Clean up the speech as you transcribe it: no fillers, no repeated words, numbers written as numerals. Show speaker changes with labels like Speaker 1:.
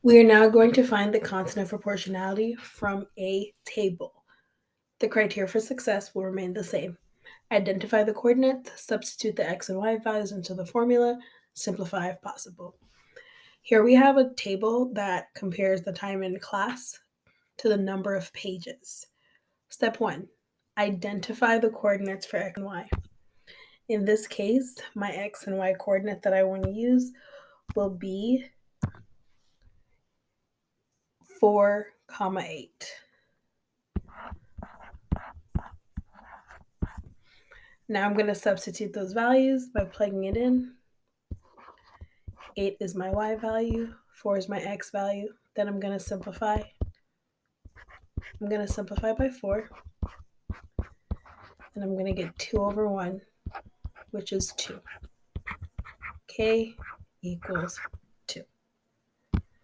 Speaker 1: We are now going to find the constant of proportionality from a table. The criteria for success will remain the same. Identify the coordinates, substitute the x and y values into the formula, simplify if possible. Here we have a table that compares the time in class to the number of pages. Step 1. Identify the coordinates for x and y. In this case, my x and y coordinate that I want to use will be 4, 8. Now I'm going to substitute those values by plugging it in. 8 is my y value, 4 is my x value. Then I'm going to simplify. I'm going to simplify by 4. And I'm going to get 2 over 1, which is 2. K equals